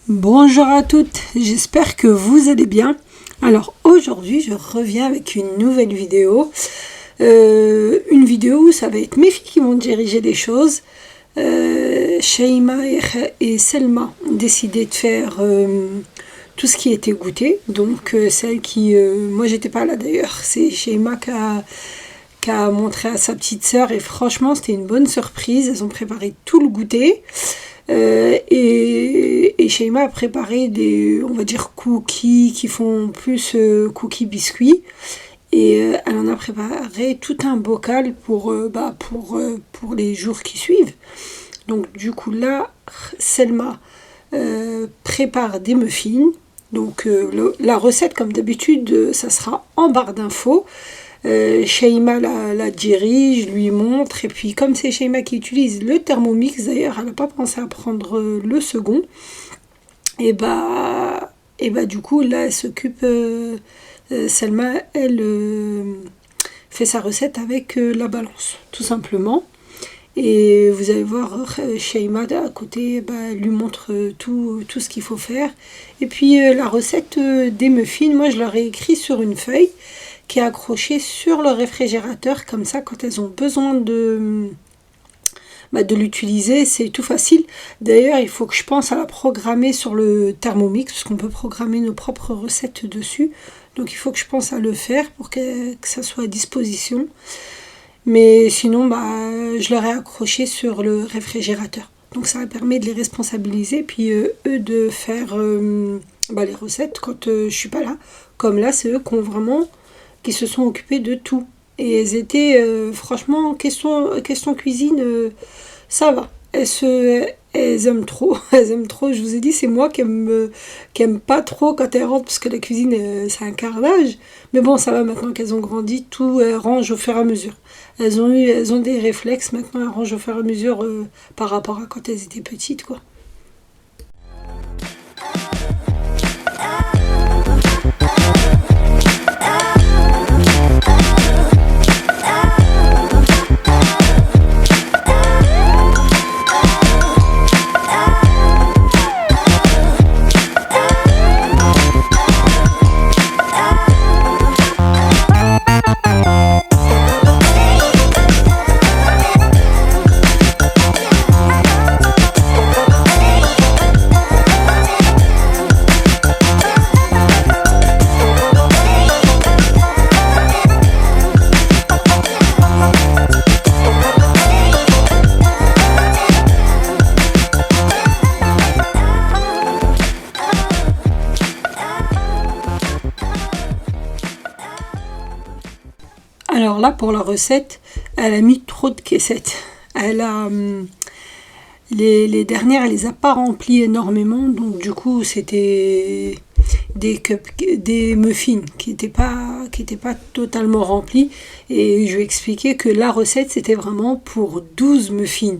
Bonjour à toutes, j'espère que vous allez bien. Alors aujourd'hui je reviens avec une nouvelle vidéo. Une vidéo où ça va être mes filles qui vont diriger les choses. Shaima et Selma ont décidé de faire tout ce qui était goûté. Donc celle qui... moi j'étais pas là d'ailleurs, c'est Shaima qui a montré à sa petite sœur et franchement c'était une bonne surprise. Elles ont préparé tout le goûter. Et Shaima a préparé des, on va dire, cookies qui font plus cookies biscuits. Et elle en a préparé tout un bocal pour les jours qui suivent. Donc du coup là, Selma prépare des muffins. Donc la recette comme d'habitude, ça sera en barre d'infos. Shaima la dirige, lui montre, et puis comme c'est Shaima qui utilise le Thermomix, d'ailleurs elle n'a pas pensé à prendre le second, et bah du coup là elle s'occupe, Selma elle fait sa recette avec la balance tout simplement, et vous allez voir Shaima à côté lui montre tout ce qu'il faut faire. Et puis la recette des muffins, moi je leur ai écrit sur une feuille qui est accrochée sur le réfrigérateur, comme ça quand elles ont besoin de l'utiliser, c'est tout facile. D'ailleurs il faut que je pense à la programmer sur le Thermomix, parce qu'on peut programmer nos propres recettes dessus, donc il faut que je pense à le faire pour que ça soit à disposition. Mais sinon je leur ai accroché sur le réfrigérateur, donc ça permet de les responsabiliser, puis eux de faire les recettes quand je suis pas là, comme là c'est eux qui se sont occupés de tout. Et elles étaient, franchement, question cuisine, ça va. Elles aiment trop. Elles aiment trop. Je vous ai dit, c'est moi qui aime pas trop quand elles rentrent, parce que la cuisine, c'est un carnage. Mais bon, ça va maintenant qu'elles ont grandi, tout range au fur et à mesure. Elles ont des réflexes, maintenant elles rangent au fur et à mesure par rapport à quand elles étaient petites, quoi. Alors là, pour la recette, elle a mis trop de caissettes. Elle a les dernières, elle les a pas remplies énormément, donc du coup, c'était des muffins qui étaient pas totalement remplis. Et je lui ai expliqué que la recette, c'était vraiment pour 12 muffins.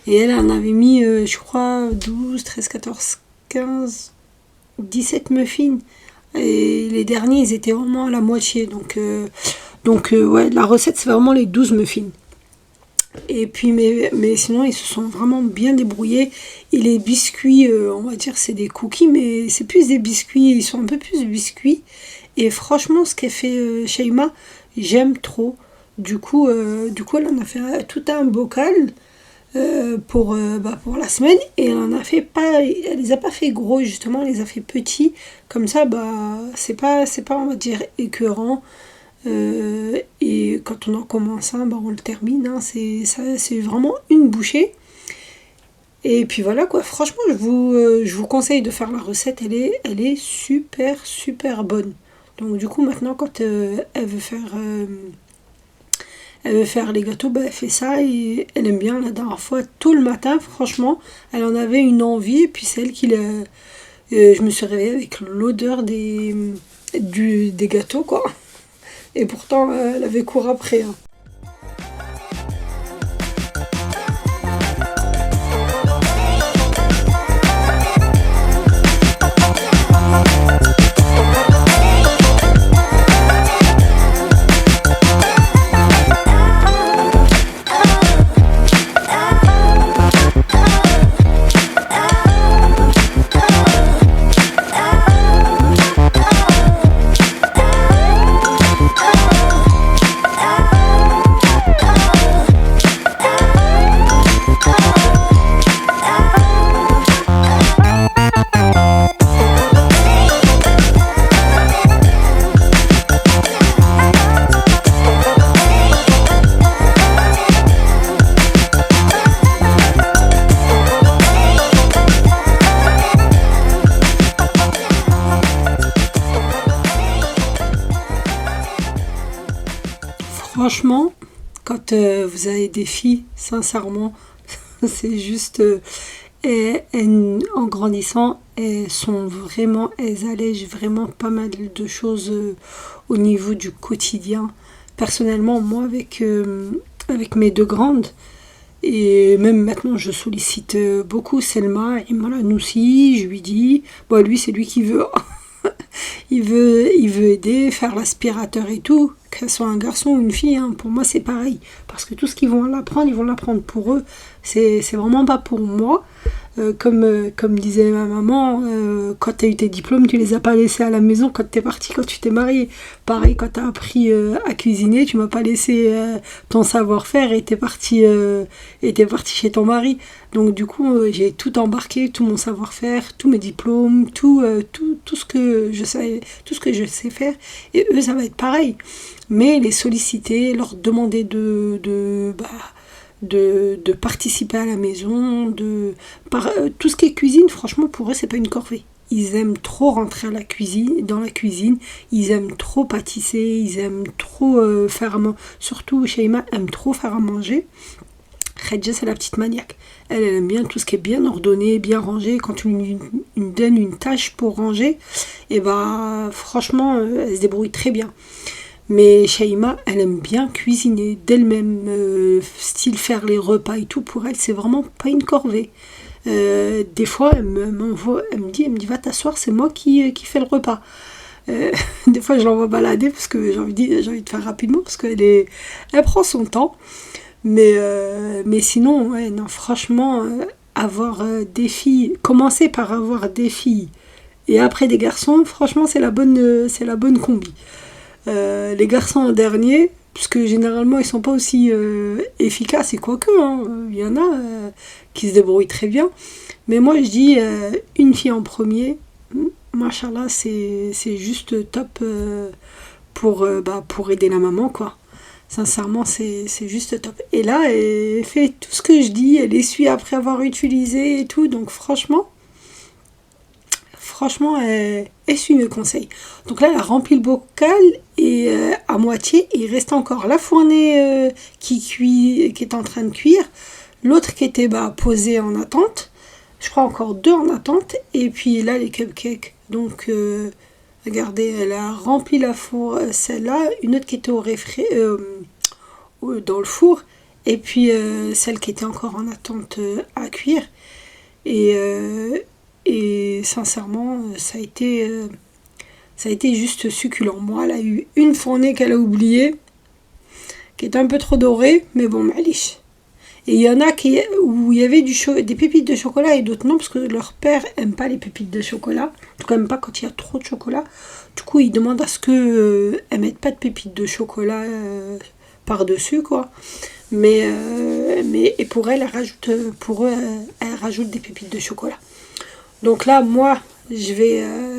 Et elle en avait mis, je crois, 12, 13, 14, 15, 17 muffins. Et les derniers, ils étaient vraiment à la moitié, donc ouais, la recette c'est vraiment les 12 muffins. Et puis mais sinon ils se sont vraiment bien débrouillés. Et les biscuits, on va dire c'est des cookies, mais c'est plus des biscuits, ils sont un peu plus biscuits. Et franchement ce qu'elle fait Shaima, j'aime trop. Du coup elle en a fait tout un bocal pour la semaine, et elle les a pas fait gros, justement elle les a fait petits, comme ça c'est pas on va dire écœurant. Et quand on en commence un, on le termine, hein, c'est vraiment une bouchée. Et puis voilà quoi, franchement je vous conseille de faire la recette, elle est super bonne. Donc du coup maintenant quand elle veut faire les gâteaux, elle fait ça, et elle aime bien. La dernière fois, tôt le matin, franchement elle en avait une envie, et puis c'est elle qui je me suis réveillée avec l'odeur des gâteaux quoi. Et pourtant, elle avait cours après. Hein. franchement, quand vous avez des filles, sincèrement, c'est juste... en grandissant, elles allègent vraiment pas mal de choses au niveau du quotidien. Personnellement, moi, avec mes deux grandes, et même maintenant, je sollicite beaucoup Selma et Noussi, je lui dis, bon, lui, c'est lui qui veut. Il veut aider, faire l'aspirateur et tout, qu'elle soit un garçon ou une fille, hein, pour moi c'est pareil. Parce que tout ce qu'ils vont l'apprendre, ils vont l'apprendre pour eux. C'est vraiment pas pour moi. Comme disait ma maman, quand tu as eu tes diplômes, tu les as pas laissés à la maison quand tu es parti, quand tu t'es marié. Pareil, quand tu as appris à cuisiner, tu m'as pas laissé ton savoir-faire et t'es parti chez ton mari. Donc du coup, j'ai tout embarqué, tout mon savoir-faire, tous mes diplômes, tout ce que je sais faire. Et eux, ça va être pareil. Mais les solliciter, leur demander de participer à la maison, tout ce qui est cuisine, franchement, pour eux, c'est pas une corvée. Ils aiment trop rentrer dans la cuisine, ils aiment trop pâtisser, ils aiment trop faire à manger. Surtout, Sheima aime trop faire à manger. Khadija, c'est la petite maniaque. Elle aime bien tout ce qui est bien ordonné, bien rangé. Quand tu lui donnes une tâche pour ranger, et franchement, elle se débrouille très bien. Mais Sheima, elle aime bien cuisiner d'elle-même, style faire les repas et tout. Pour elle, c'est vraiment pas une corvée. Des fois, elle me dit, va t'asseoir, c'est moi qui fais le repas. Des fois, je l'envoie balader parce que j'ai envie de faire rapidement parce qu'elle prend son temps. Mais sinon, ouais, non, franchement, avoir des filles, commencer par avoir des filles et après des garçons, franchement, c'est la bonne combi. Les garçons en dernier, puisque généralement ils sont pas aussi efficaces, et quoique, hein, il y en a qui se débrouillent très bien. Mais moi je dis une fille en premier, machallah, c'est juste top pour aider la maman, quoi. Sincèrement, c'est juste top. Et là, elle fait tout ce que je dis, elle essuie après avoir utilisé et tout, donc franchement, elle suit mes conseils. Donc là, elle a rempli le bocal et à moitié, il reste encore la fournée qui est en train de cuire, l'autre qui était posée en attente, je crois encore 2 en attente, et puis là, les cupcakes. Donc, regardez, elle a rempli la four, celle-là, une autre qui était dans le four, et puis celle qui était encore en attente à cuire. Et sincèrement, ça a été juste succulent. Moi, elle a eu une fournée qu'elle a oubliée, qui est un peu trop dorée, mais bon, malish. Et il y en a où il y avait des pépites de chocolat et d'autres non, parce que leur père aime pas les pépites de chocolat. En tout cas, même pas quand il y a trop de chocolat. Du coup, il demande à ce qu'elle mette pas de pépites de chocolat par-dessus, quoi. Mais pour elle, elle rajoute des pépites de chocolat. Donc là, moi,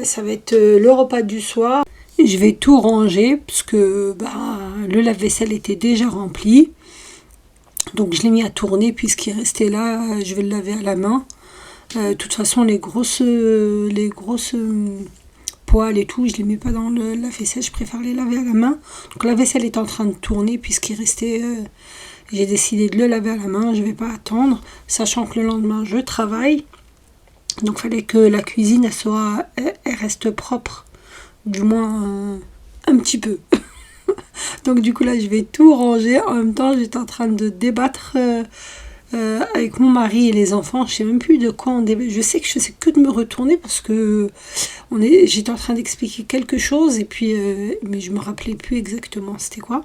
ça va être le repas du soir. Je vais tout ranger parce que le lave-vaisselle était déjà rempli. Donc je l'ai mis à tourner puisqu'il restait là. Je vais le laver à la main. De toute façon, les grosses poêles et tout, je les mets pas dans le lave-vaisselle. Je préfère les laver à la main. Donc la vaisselle est en train de tourner puisqu'il restait... j'ai décidé de le laver à la main. Je vais pas attendre, sachant que le lendemain, je travaille. Donc il fallait que la cuisine elle reste propre, du moins un petit peu. Donc du coup là je vais tout ranger. En même temps j'étais en train de débattre avec mon mari et les enfants. Je sais même plus de quoi on débat. Je sais que de me retourner parce que j'étais en train d'expliquer quelque chose et puis mais je me rappelais plus exactement c'était quoi.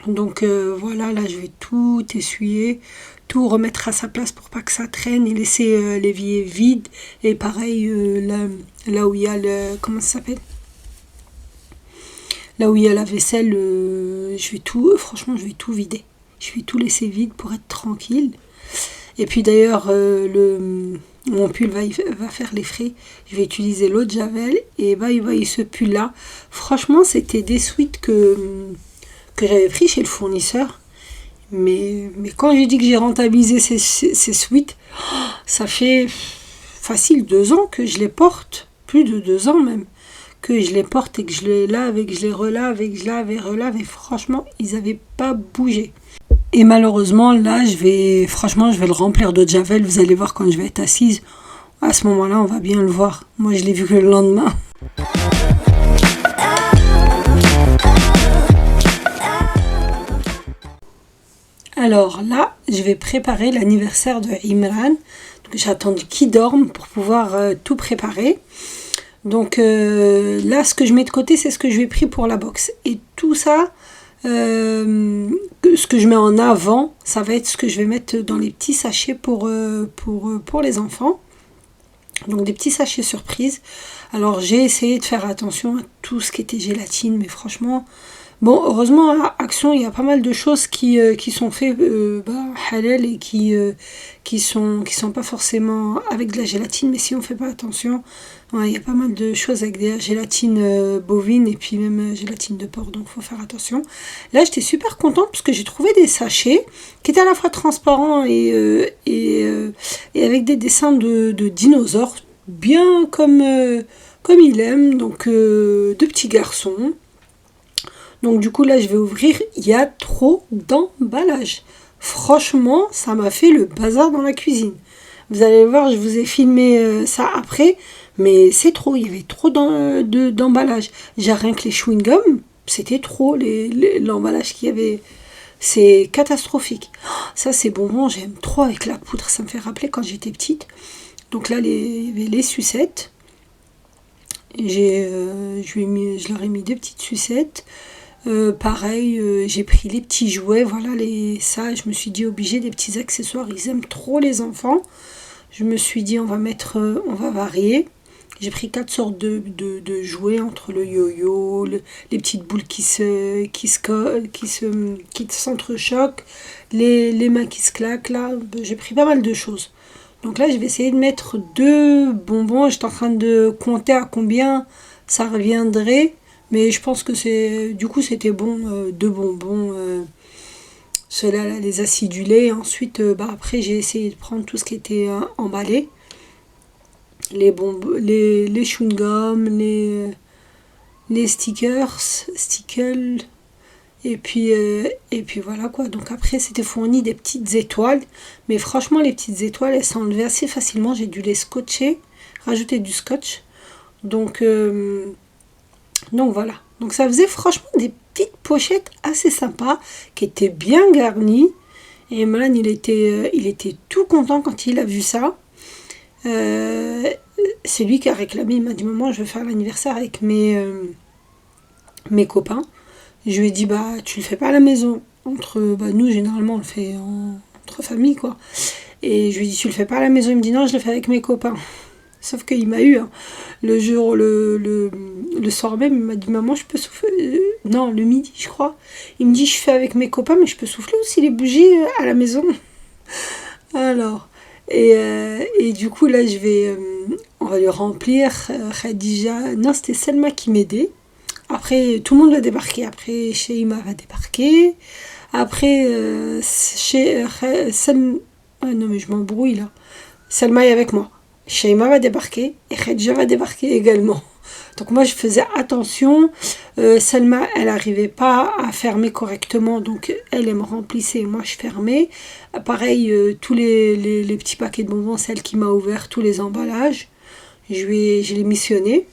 Donc voilà, là je vais tout essuyer, tout remettre à sa place pour pas que ça traîne et laisser l'évier vide. Et pareil, là où il y a comment ça s'appelle, là où il y a la vaisselle, franchement je vais tout vider. Je vais tout laisser vide pour être tranquille. Et puis d'ailleurs, mon pull va faire les frais. Je vais utiliser l'eau de Javel et ce pull là. Franchement, c'était des sweats que j'avais pris chez le fournisseur. Mais quand j'ai dit que j'ai rentabilisé ces sweats, ça fait facile 2 ans que je les porte. Plus de 2 ans même. que je les porte et que je les lave et que je les relave et que je lave et relave. Et franchement, ils n'avaient pas bougé. Et malheureusement, là, je vais le remplir de javel. Vous allez voir quand je vais être assise. À ce moment-là, on va bien le voir. Moi, je l'ai vu que le lendemain. Alors là, je vais préparer l'anniversaire de Imran. Donc, j'ai attendu qu'il dorme pour pouvoir tout préparer. Donc là, ce que je mets de côté, c'est ce que je vais pris pour la box. Et tout ça, ce que je mets en avant, ça va être ce que je vais mettre dans les petits sachets pour les enfants. Donc des petits sachets surprises. Alors j'ai essayé de faire attention à tout ce qui était gélatine, mais franchement... Bon, heureusement, à Action, il y a pas mal de choses qui sont faites halal et qui sont pas forcément avec de la gélatine, mais si on fait pas attention, ouais, il y a pas mal de choses avec des gélatines bovines et puis même gélatine de porc, donc faut faire attention. Là, j'étais super contente parce que j'ai trouvé des sachets qui étaient à la fois transparents et avec des dessins de dinosaures, bien comme il aime, donc de petits garçons. Donc du coup là je vais ouvrir, il y a trop d'emballage. Franchement, ça m'a fait le bazar dans la cuisine. Vous allez voir, je vous ai filmé ça après, mais c'est trop, il y avait trop d'emballage. J'ai rien que les chewing-gums, c'était trop l'emballage qu'il y avait. C'est catastrophique. Ça c'est bonbon, j'aime trop avec la poudre, ça me fait rappeler quand j'étais petite. Donc là il y avait les sucettes. Je leur ai mis 2 petites sucettes. Pareil, j'ai pris les petits jouets, voilà, ça, je me suis dit obligé des petits accessoires, ils aiment trop les enfants. Je me suis dit on va varier. J'ai pris 4 sortes de jouets entre le yo-yo, les petites boules qui s'entrechoquent, les mains qui se claquent, là, j'ai pris pas mal de choses. Donc là, je vais essayer de mettre 2 bonbons, j'étais en train de compter à combien ça reviendrait. Mais je pense que c'était bon, 2 bonbons, ceux-là, là, les acidulés. Ensuite, après, j'ai essayé de prendre tout ce qui était emballé. Les chewing-gums, les stickers, et puis voilà quoi. Donc après, c'était fourni des petites étoiles. Mais franchement, les petites étoiles, elles s'enlevaient assez facilement. J'ai dû les scotcher, rajouter du scotch. Donc voilà, donc ça faisait franchement des petites pochettes assez sympas, qui étaient bien garnies. Et Emran, il était tout content quand il a vu ça. C'est lui qui a réclamé, il m'a dit maman, je veux faire l'anniversaire avec mes copains. Je lui ai dit tu le fais pas à la maison. Nous généralement on le fait entre famille quoi. Et je lui ai dit tu le fais pas à la maison, il me dit non, je le fais avec mes copains. Sauf qu'il m'a eu, hein. Le soir même, il m'a dit maman, je peux souffler. Non, le midi, je crois. Il me dit je fais avec mes copains, mais je peux souffler aussi les bougies à la maison. Alors, et du coup, là, on va lui remplir. Khadija, non, c'était Selma qui m'aidait. Après, tout le monde va débarquer. Après, Sheima va débarquer. Après, Selma. Ah non, mais je m'embrouille là. Selma est avec moi. Sheima va débarquer et Khadija va débarquer également. Donc moi je faisais attention. Selma, elle n'arrivait pas à fermer correctement, donc elle me remplissait et moi je fermais. Pareil, tous les petits paquets de bonbons, celle qui m'a ouvert tous les emballages, je les missionnais.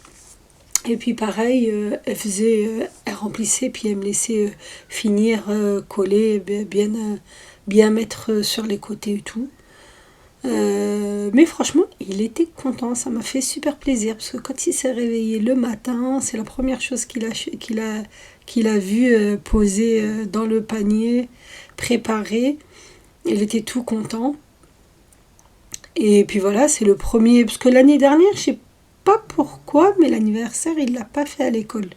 Et puis pareil, elle remplissait puis elle me laissait finir, coller, bien mettre sur les côtés et tout. Mais franchement, il était content, ça m'a fait super plaisir parce que quand il s'est réveillé le matin, c'est la première chose qu'il a vu posée dans le panier, préparé. Il était tout content. Et puis voilà, c'est le premier, parce que l'année dernière, je sais pas pourquoi, mais l'anniversaire, il l'a pas fait à l'école.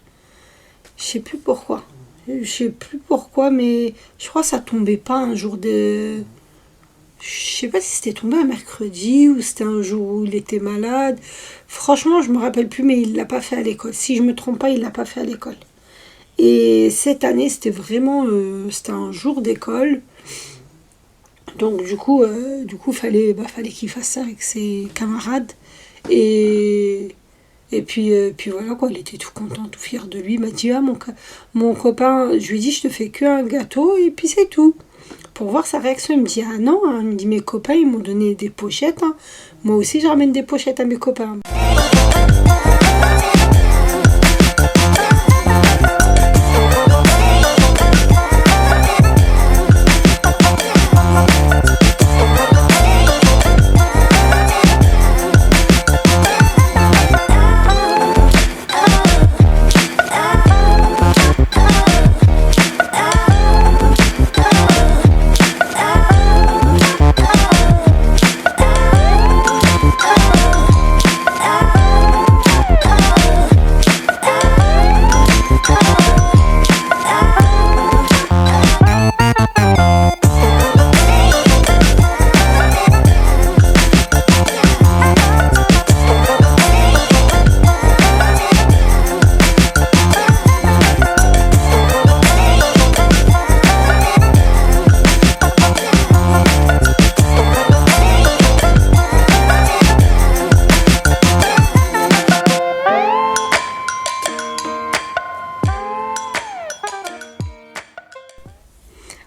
Je sais plus pourquoi, mais je crois que ça tombait pas un jour de... Je sais pas si c'était tombé un mercredi ou c'était un jour où il était malade. Franchement, je me rappelle plus, mais il l'a pas fait à l'école. Si je me trompe pas, il l'a pas fait à l'école. Et cette année, c'était vraiment, c'était un jour d'école. Donc du coup, fallait qu'il fasse ça avec ses camarades. Et Et puis voilà quoi, il était tout content, tout fier de lui. Il m'a dit, ah mon copain, je lui ai dit, je te fais qu'un gâteau et puis c'est tout. Pour voir sa réaction, il me dit, ah non, hein. Il me dit, mes copains, ils m'ont donné des pochettes, hein. Moi aussi, je ramène des pochettes à mes copains.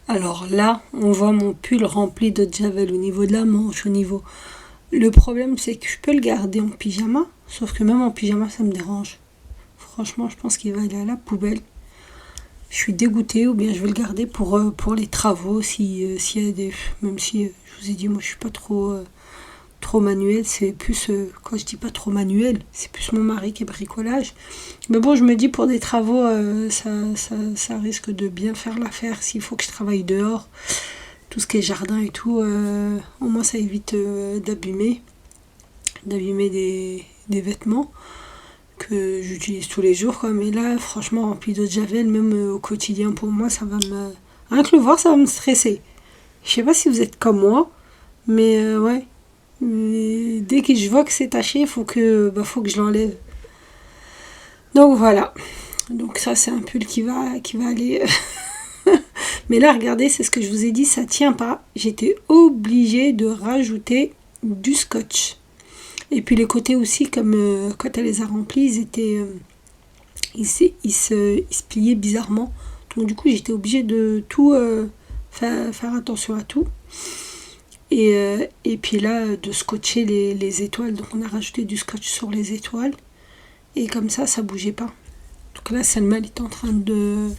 Alors là, on voit mon pull rempli de javel au niveau de la manche, au niveau... Le problème, c'est que je peux le garder en pyjama, sauf que même en pyjama, ça me dérange. Franchement, je pense qu'il va aller à la poubelle. Je suis dégoûtée, ou bien je vais le garder pour les travaux, s'il y a des... Même si, je vous ai dit, moi, je suis pas trop manuel, c'est plus... quand je dis pas trop manuel, c'est plus mon mari qui est bricolage. Mais bon, je me dis, pour des travaux, ça risque de bien faire l'affaire s'il faut que je travaille dehors. Tout ce qui est jardin et tout, au moins ça évite d'abîmer des vêtements que j'utilise tous les jours, quoi. Mais là, franchement, rempli de javel, même au quotidien, pour moi, ça va me... Rien que le voir, ça va me stresser. Je sais pas si vous êtes comme moi, mais ouais. Mais dès que je vois que c'est taché, il faut que je l'enlève. Donc voilà. Donc ça, c'est un pull qui va aller... Mais là, regardez, c'est ce que je vous ai dit, ça tient pas. J'étais obligée de rajouter du scotch. Et puis les côtés aussi, comme quand elle les a remplis, ils étaient, ils se pliaient bizarrement. Donc du coup, j'étais obligée de tout faire attention à tout. Et puis là, de scotcher les étoiles. Donc on a rajouté du scotch sur les étoiles. Et comme ça bougeait pas. Donc là, Selma, elle est en train de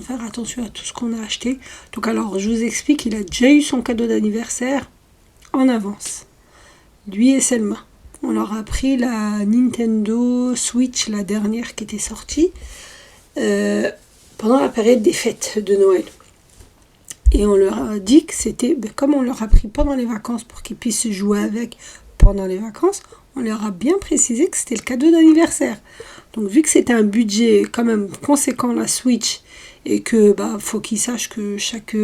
faire attention à tout ce qu'on a acheté. Donc alors, je vous explique, il a déjà eu son cadeau d'anniversaire en avance. Lui et Selma. On leur a pris la Nintendo Switch, la dernière qui était sortie, pendant la période des fêtes de Noël. Et on leur a dit que c'était, comme on leur a pris pendant les vacances pour qu'ils puissent jouer avec pendant les vacances, on leur a bien précisé que c'était le cadeau d'anniversaire. Donc vu que c'était un budget quand même conséquent, la Switch, et que faut qu'ils sachent que chaque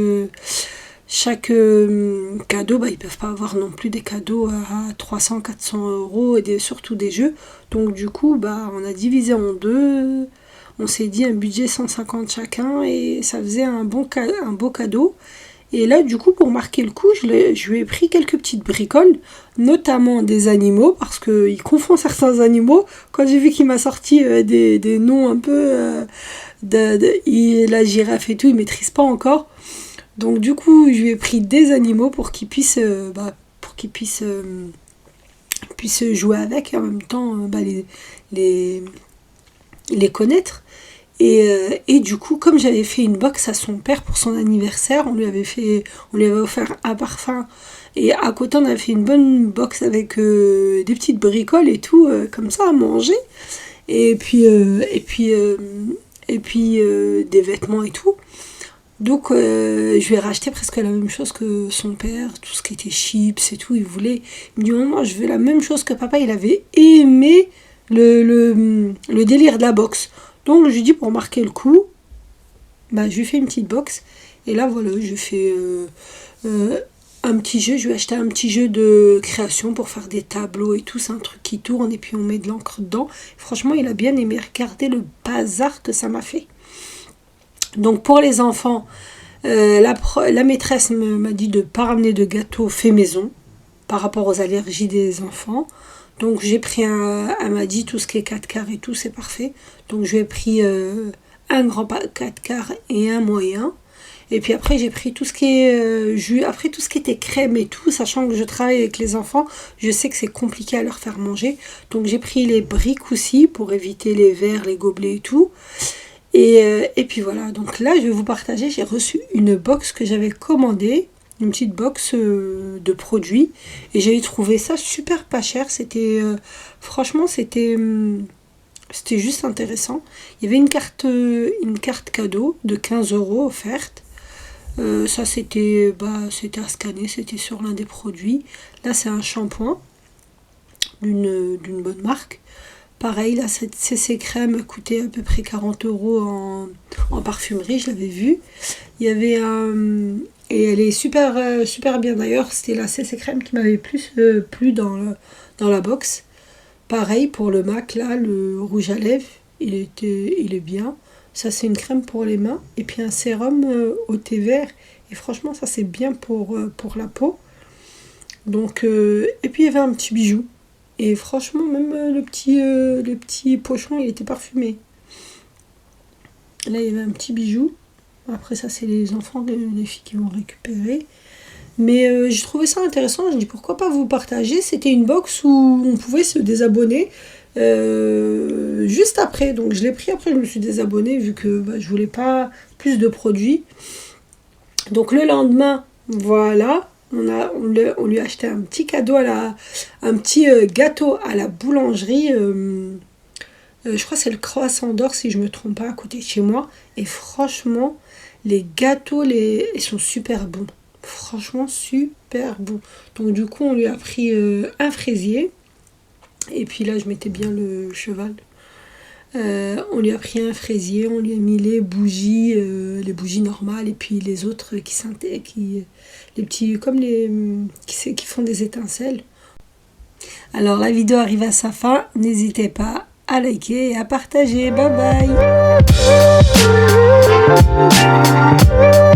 cadeau, ils peuvent pas avoir non plus des cadeaux à 300-400 € et surtout des jeux. Donc du coup, on a divisé en deux. On s'est dit un budget 150 chacun et ça faisait un beau cadeau. Et là, du coup, pour marquer le coup, je lui ai pris quelques petites bricoles, notamment des animaux, parce qu'il confond certains animaux. Quand j'ai vu qu'il m'a sorti des noms un peu... la girafe et tout, il ne maîtrise pas encore. Donc du coup, je lui ai pris des animaux pour qu'il puisse jouer avec et en même temps les connaître. Et du coup, comme j'avais fait une box à son père pour son anniversaire, on lui avait offert un parfum. Et à côté, on avait fait une bonne box avec des petites bricoles et tout, comme ça, à manger. Et puis des vêtements et tout. Donc, je lui ai racheté presque la même chose que son père, tout ce qui était chips et tout. Il me dit, maman, je veux la même chose que papa. Il avait aimé le délire de la box. Donc je lui dis pour marquer le coup, je lui fais une petite box. Et là voilà, je fais un petit jeu. Je lui ai acheté un petit jeu de création pour faire des tableaux et tout. C'est un truc qui tourne et puis on met de l'encre dedans. Franchement, il a bien aimé. Regardez le bazar que ça m'a fait. Donc pour les enfants, la maîtresse m'a dit de ne pas ramener de gâteau fait maison par rapport aux allergies des enfants. Donc j'ai pris elle m'a dit tout ce qui est 4 quarts et tout, c'est parfait. Donc j'ai pris un grand 4 quarts et un moyen. Et puis après j'ai pris tout ce qui est jus, après tout ce qui était crème et tout, sachant que je travaille avec les enfants, je sais que c'est compliqué à leur faire manger. Donc j'ai pris les briques aussi pour éviter les verres, les gobelets et tout. Et puis voilà, donc là je vais vous partager, j'ai reçu une box que j'avais commandée, une petite box de produits, et j'ai trouvé ça super pas cher, c'était franchement c'était juste intéressant. Il y avait une carte cadeau de 15 € offerte. Ça c'était à scanner, c'était sur l'un des produits. Là c'est un shampoing d'une bonne marque. Pareil, là, cette CC crème coûtait à peu près 40 € en parfumerie, je l'avais vu. Il y avait un... Et elle est super, super bien d'ailleurs, c'était la CC crème qui m'avait plus plu dans la box. Pareil pour le MAC, là, le rouge à lèvres, il est bien. Ça, c'est une crème pour les mains. Et puis un sérum au thé vert. Et franchement, ça, c'est bien pour la peau. Donc, et puis, il y avait un petit bijou. Et franchement, même le petit pochon, il était parfumé. Là, il y avait un petit bijou. Après, ça, c'est les enfants, les filles qui vont récupérer. Mais j'ai trouvé ça intéressant. Je dis, pourquoi pas vous partager. C'était une box où on pouvait se désabonner juste après. Donc, je l'ai pris. Après, je me suis désabonnée vu que je voulais pas plus de produits. Donc, le lendemain, voilà. On lui a acheté un petit cadeau, un petit gâteau à la boulangerie. Je crois que c'est le croissant d'or, si je ne me trompe pas, à côté de chez moi. Et franchement, les gâteaux, ils sont super bons. Franchement, super bons. Donc du coup, on lui a pris un fraisier. Et puis là, je mettais bien le cheval. On lui a pris un fraisier, on lui a mis les bougies normales et puis les autres les petits comme qui font des étincelles. Alors la vidéo arrive à sa fin, n'hésitez pas à liker et à partager. Bye bye.